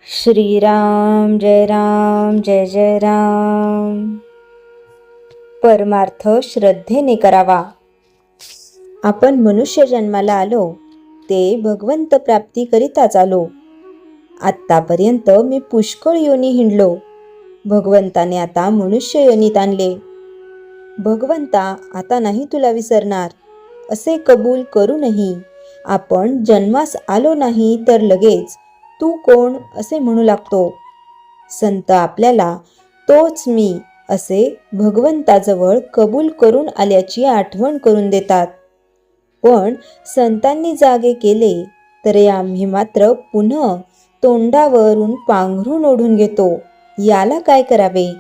श्रीराम जय जय राम. परमार्थ श्रद्धेने करावा. आपण मनुष्य जन्माला आलो ते भगवंत प्राप्तीकरिताच आलो. आत्तापर्यंत मी पुष्कळ योनी हिंडलो. भगवंताने आता मनुष्य योनीत आणले. भगवंता आता नाही तुला विसरणार असे कबूल करूनही आपण जन्मास आलो नाही तर लगेच तू कोण असे म्हणू लागतो. संत आपल्याला तोच मी असे भगवंताजवळ कबूल करून आल्याची आठवण करून देतात. पण संतांनी जागे केले तरी आम्ही मात्र पुन्हा तोंडावरून पांघरून ओढून घेतो. याला काय करावे?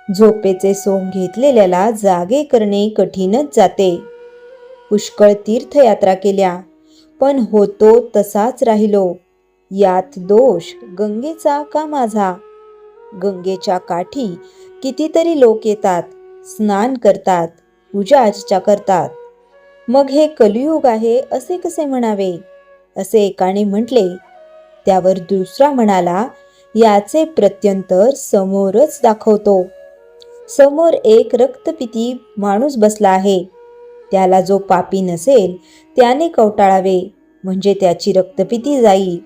झोपेचे सोंग घेतलेल्याला जागे करणे कठीणच जाते. पुष्कळ तीर्थयात्रा केल्या पण होतो तसाच राहिलो. यात दोष गंगेचा का माझा? गंगेच्या काठी कितीतरी लोक येतात, स्नान करतात, पूजा अर्चा करतात. मग हे कलियुग आहे असे कसे म्हणावे? असे एकाने म्हटले. त्यावर दुसरा म्हणाला, याचे प्रत्यंतर समोरच दाखवतो. समोर एक रक्तपिती माणूस बसला आहे. त्याला जो पापी नसेल त्याने कवटाळावे म्हणजे त्याची रक्तपिती जाईल.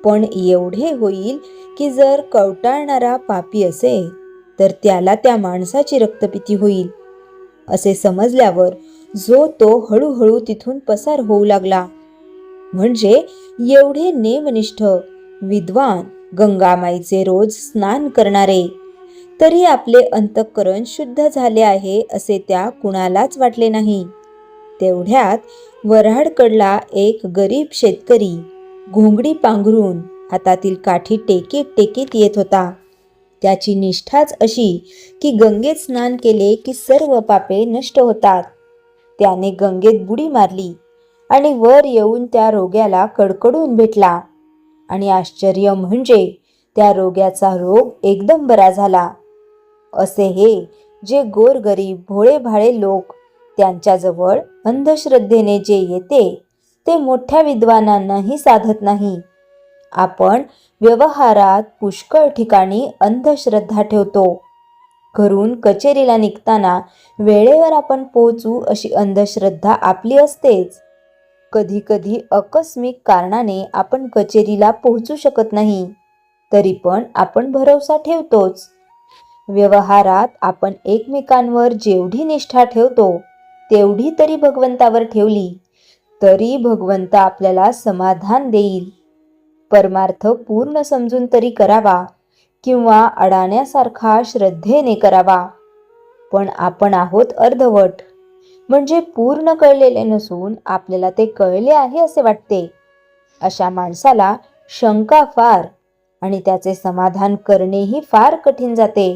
पण एवढे होईल की जर कवटाळणारा पापी असेल तर त्याला त्या माणसाची रक्तपिती होईल. असे समजल्यावर जो तो हळूहळू तिथून पसार होऊ लागला. म्हणजे एवढे नेमनिष्ठ विद्वान गंगामाईचे रोज स्नान करणारे तरी आपले अंतःकरण शुद्ध झाले आहे असे त्या कुणालाच वाटले नाही. तेवढ्यात वऱ्हाडकडला एक गरीब शेतकरी घोंगडी पांघरून हातातील काठी टेकीत टेकीत येत होता. त्याची निष्ठाच अशी की गंगेत स्नान केले की सर्व पापे नष्ट होतात. त्याने गंगेत बुडी मारली आणि वर येऊन त्या रोग्याला कडकडून भेटला. आणि आश्चर्य म्हणजे त्या रोग्याचा रोग एकदम बरा झाला. असे हे जे गोरगरीब भोळे भाळे लोक त्यांच्याजवळ अंधश्रद्धेने जे येते ते मोठ्या विद्वानांनाही साधत नाही. आपण व्यवहारात पुष्कळ ठिकाणी अंधश्रद्धा ठेवतो. घरून कचेरीला निघताना वेळेवर आपण पोहोचू अशी अंधश्रद्धा आपली असतेच. कधी कधी आकस्मिक कारणाने आपण कचेरीला पोहोचू शकत नाही तरी पण आपण भरोसा ठेवतोच. व्यवहारात आपण एकमेकांवर जेवढी निष्ठा ठेवतो तेवढी तरी भगवंतावर ठेवली तरी भगवंत आपल्याला समाधान देईल. परमार्थ पूर्ण समजून तरी करावा किंवा अडाण्यासारखा श्रद्धेने करावा. पण आपण आहोत अर्धवट म्हणजे पूर्ण कळलेले नसून आपल्याला ते कळले आहे असे वाटते. अशा माणसाला शंका फार आणि त्याचे समाधान करणेही फार कठीण जाते.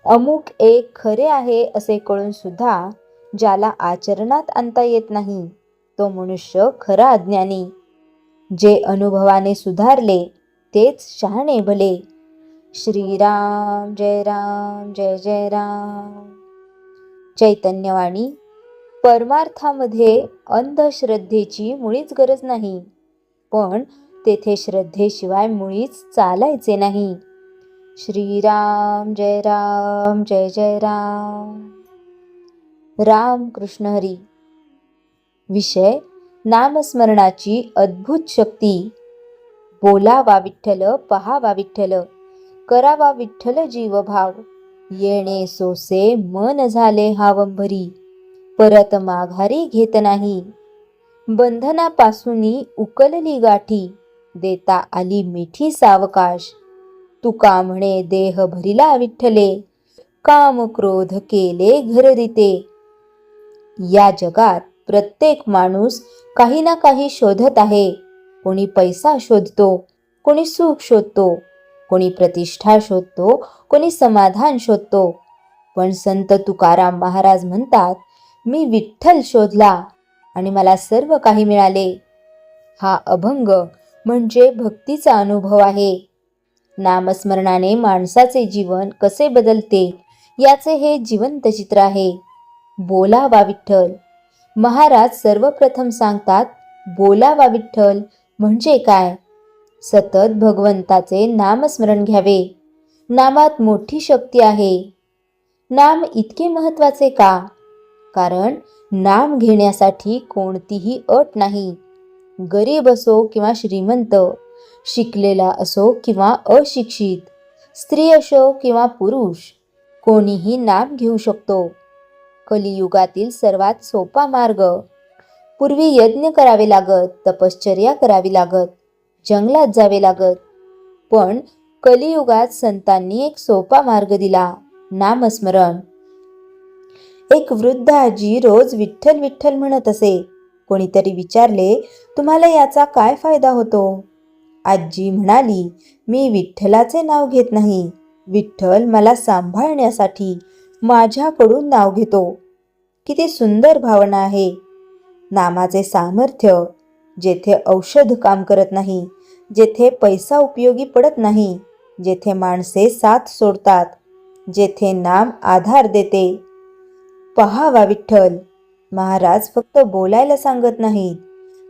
अमुक एक खरे आहे असे कळून सुद्धा ज्याला आचरणात आणता येत नाही तो मनुष्य खरा अज्ञानी. जे अनुभवाने सुधारले तेच शहाणे भले. श्रीराम जय जय राम. चैतन्यवाणी. परमार्थामध्ये अंधश्रद्धेची मुळीच गरज नाही पण तेथे श्रद्धेशिवाय मुळीच चालायचे नाही. श्रीराम जय जय राम. राम कृष्ण हरी. विषय नामस्मरणाची अद्भुत शक्ती. बोलावा विठ्ठल, पहावा विठ्ठल, करावा विठ्ठल जीवभाव. येणे सोसे मन झाले हावंभरी, परत माघारी घेत नाही. बंधनापासूनी उकलली गाठी, देता आली मिठी सावकाश. तुका म्हणे देह भरिला विठ्ठले, काम क्रोध केले घररिते. या जगात प्रत्येक माणूस काही ना काही शोधत आहे. कोणी पैसा शोधतो, कोणी सुख शोधतो, कोणी प्रतिष्ठा शोधतो, कोणी समाधान शोधतो. पण संत तुकाराम महाराज म्हणतात, मी विठ्ठल शोधला आणि मला सर्व काही मिळाले. हा अभंग म्हणजे भक्तीचा अनुभव आहे. नामस्मरणाने माणसाचे जीवन कसे बदलते याचे हे जिवंत चित्र आहे. बोलावा विठ्ठल. महाराज सर्वप्रथम सांगतात बोलावा विठ्ठल म्हणजे काय. सतत भगवंताचे नामस्मरण घ्यावे. नामात मोठी शक्ती आहे. नाम इतके महत्वाचे का? कारण नाम घेण्यासाठी कोणतीही अट नाही. गरीब असो किंवा श्रीमंत, शिकलेला असो किंवा अशिक्षित, स्त्री असो किंवा पुरुष, कोणीही नाम घेऊ शकतो. कलियुगातील सर्वात सोपा मार्ग. पूर्वी यज्ञ करावे लागत, तपश्चर्या करावी लागत, जंगलात जावे लागत. पण कलियुगात संतांनी एक सोपा मार्ग दिला, नामस्मरण. एक वृद्ध आजी रोज विठ्ठल विठ्ठल म्हणत असे. कोणीतरी विचारले, तुम्हाला याचा काय फायदा होतो? आजी म्हणाली, मी विठ्ठलाचे नाव घेत नाही. विठ्ठल मला सांभाळण्यासाठी माझ्याकडून नाव घेतो. किती सुंदर भावना आहे. नामाचे सामर्थ्य. जेथे औषध काम करत नाही, जेथे पैसा उपयोगी पडत नाही, जेथे माणसे साथ सोडतात, जेथे नाम आधार देते. पहावा विठ्ठल. महाराज फक्त बोलायला सांगत नाहीत,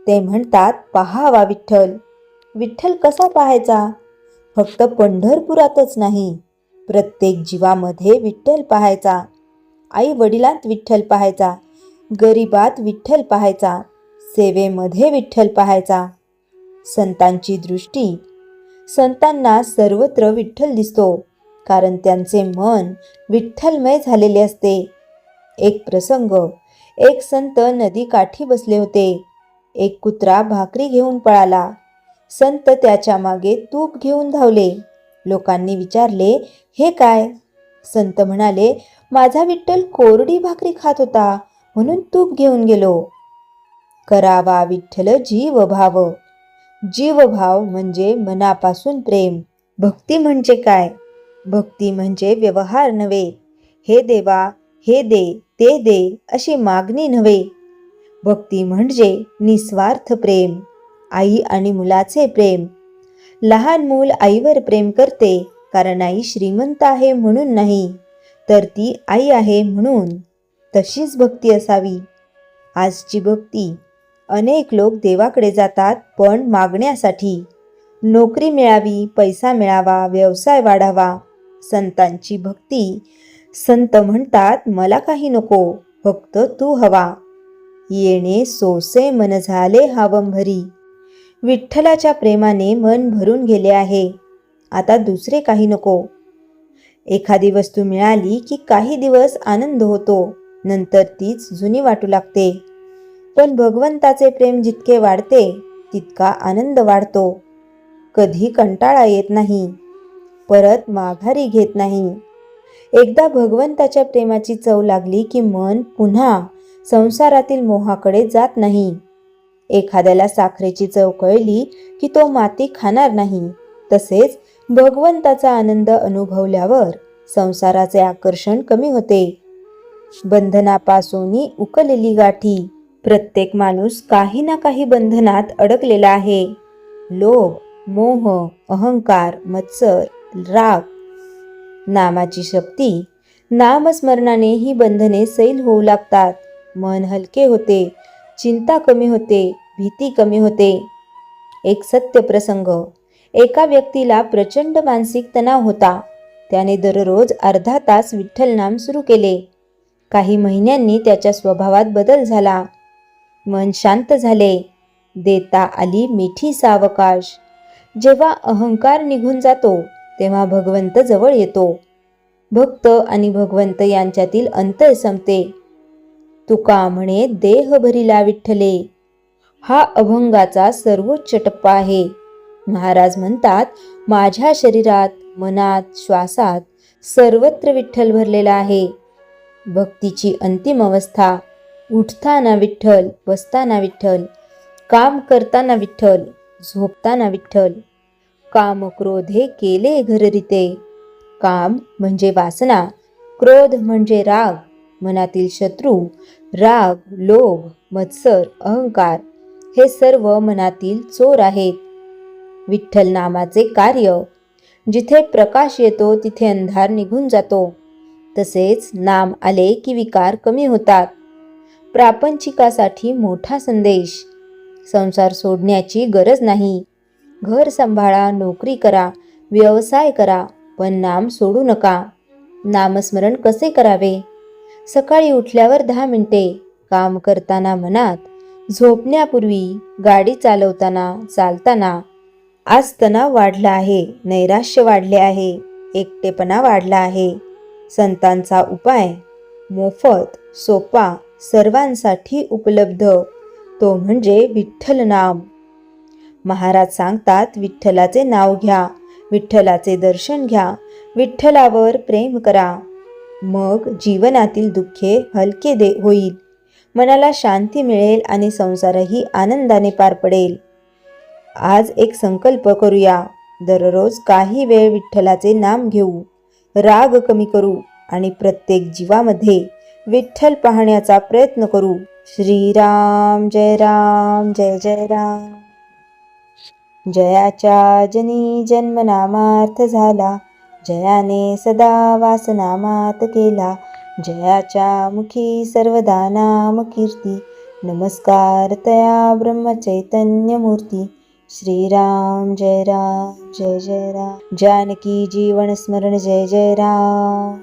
ते म्हणतात पहावा विठ्ठल. विठ्ठल कसा पाहायचा? फक्त पंढरपुरातच नाही, प्रत्येक जीवामध्ये विठ्ठल पाहायचा. आई वडिलांत विठ्ठल पाहायचा, गरिबात विठ्ठल पाहायचा, सेवेमध्ये विठ्ठल पाहायचा. संतांची दृष्टी. संतांना सर्वत्र विठ्ठल दिसतो, कारण त्यांचे मन विठ्ठलमय झालेले असते. एक प्रसंग. एक संत नदीकाठी बसले होते. एक कुत्रा भाकरी घेऊन पळाला. संत त्याच्या मागे तूप घेऊन धावले. लोकांनी विचारले, हे काय? संत म्हणाले, माझा विठ्ठल कोरडी भाकरी खात होता, म्हणून तूप घेऊन गेलो. करावा विठ्ठल जीवभाव. जीवभाव म्हणजे मनापासून प्रेम. भक्ती म्हणजे काय? भक्ती म्हणजे व्यवहार नव्हे. हे देवा, हे दे, ते दे अशी मागणी नव्हे. भक्ती म्हणजे निस्वार्थ प्रेम. आई आणि मुलाचे प्रेम. लहान मूल आईवर प्रेम करते, कारण आई श्रीमंत आहे म्हणून नाही, तर ती आई आहे म्हणून. तशीच भक्ती असावी. आजची भक्ती. अनेक लोक देवाकडे जातात पण मागण्यासाठी. नोकरी मिळावी, पैसा मिळावा, व्यवसाय वाढावा. संतांची भक्ती. संत म्हणतात, मला काही नको, फक्त तू हवा. येणे सोसे मन झाले हावंभरी. विठ्ठलाच्या प्रेमाने मन भरून गेले आहे. आता दुसरे काही नको. एखादी वस्तू मिळाली की काही दिवस आनंद होतो, नंतर तीच जुनी वाटू लागते. पण भगवंताचे प्रेम जितके वाढते, तितका आनंद वाढतो. कधी कंटाळा येत नाही, परत माघारी घेत नाही. एकदा भगवंताच्या प्रेमाची चव लागली की मन पुन्हा संसारातील मोहाकडे जात नाही. एखाद्याला साखरेची चव कळली की तो माती खाणार नाही. तसेच भगवंताचा आनंद अनुभवल्यावर संसाराचे आकर्षण कमी होते. बंधनापासून उकललेली गाठी. प्रत्येक माणूस काही ना काही बंधनात अडकलेला आहे. लोभ, मोह, अहंकार, मत्सर, राग. नामाची शक्ती. नामस्मरणाने ही बंधने सैल होऊ लागतात. मन हलके होते, चिंता कमी होते, भीती कमी होते. एक सत्य प्रसंग. एका व्यक्तीला प्रचंड मानसिक तणाव होता. त्याने दररोज अर्धा तास विठ्ठल नाम सुरू केले. काही महिन्यांनी त्याच्या स्वभावात बदल झाला. मन शांत झाले. देता आली मिठी सावकाश. जेव्हा अहंकार निघून जातो, तेव्हा भगवंत जवळ येतो. भक्त आणि भगवंत यांच्यातील अंतर संपते. तुका म्हणे, देह भरिला विठ्ठले. हा अभंगाचा सर्वोच्च टप्पा आहे. महाराज म्हणतात, माझ्या शरीरात, मनात, श्वासात सर्वत्र विठ्ठल भरलेला आहे. भक्तीची अंतिम अवस्था. उठताना विठ्ठल, बसताना विठ्ठल, काम करताना विठ्ठल, झोपताना विठ्ठल. काम क्रोधे केले घररिते. काम म्हणजे वासना, क्रोध म्हणजे राग, मनातील शत्रू. राग, लोभ, मत्सर, अहंकार हे सर्व मनातील चोर आहेत. विठ्ठल नामाचे कार्य. जिथे प्रकाश येतो तिथे अंधार निघून जातो. तसेच नाम आले की विकार कमी होतात. प्रापंचिकासाठी मोठा संदेश. संसार सोडण्याची गरज नाही. घर सांभाळा, नोकरी करा, व्यवसाय करा, पण नाम सोडू नका. नामस्मरण कसे करावे? सकाळी उठल्यावर 10 मिनिटे, काम करताना मनात, झोपण्यापूर्वी, गाडी चालवताना, चालताना. आज तणाव वाढला आहे, नैराश्य वाढले आहे, एकटेपणा वाढला आहे. संतांचा उपाय मोफत, सोपा, सर्वांसाठी उपलब्ध, तो म्हणजे विठ्ठल नाम. महाराज सांगतात, विठ्ठलाचे नाव घ्या, विठ्ठलाचे दर्शन घ्या, विठ्ठलावर प्रेम करा. मग जीवनातील दुःखे हलके होईल, मनाला शांती मिळेल आणि संसारही आनंदाने पार पडेल. आज एक संकल्प करूया, दररोज काही वेळ विठ्ठलाचे नाम घेऊ, राग कमी करू आणि प्रत्येक जीवामध्ये विठ्ठल पाहण्याचा प्रयत्न करू. श्रीराम जय राम जय जय राम. जयाच्या जनी जन्मनामार्थ झाला, जयाने सदा वासनामात केला. जयाच्या मुखी सर्वदा नाम कीर्ती, नमस्कार तया ब्रह्मचैतन्य मूर्ती. श्रीराम जय जय राम. जानकी जीवन स्मरण जय जय राम.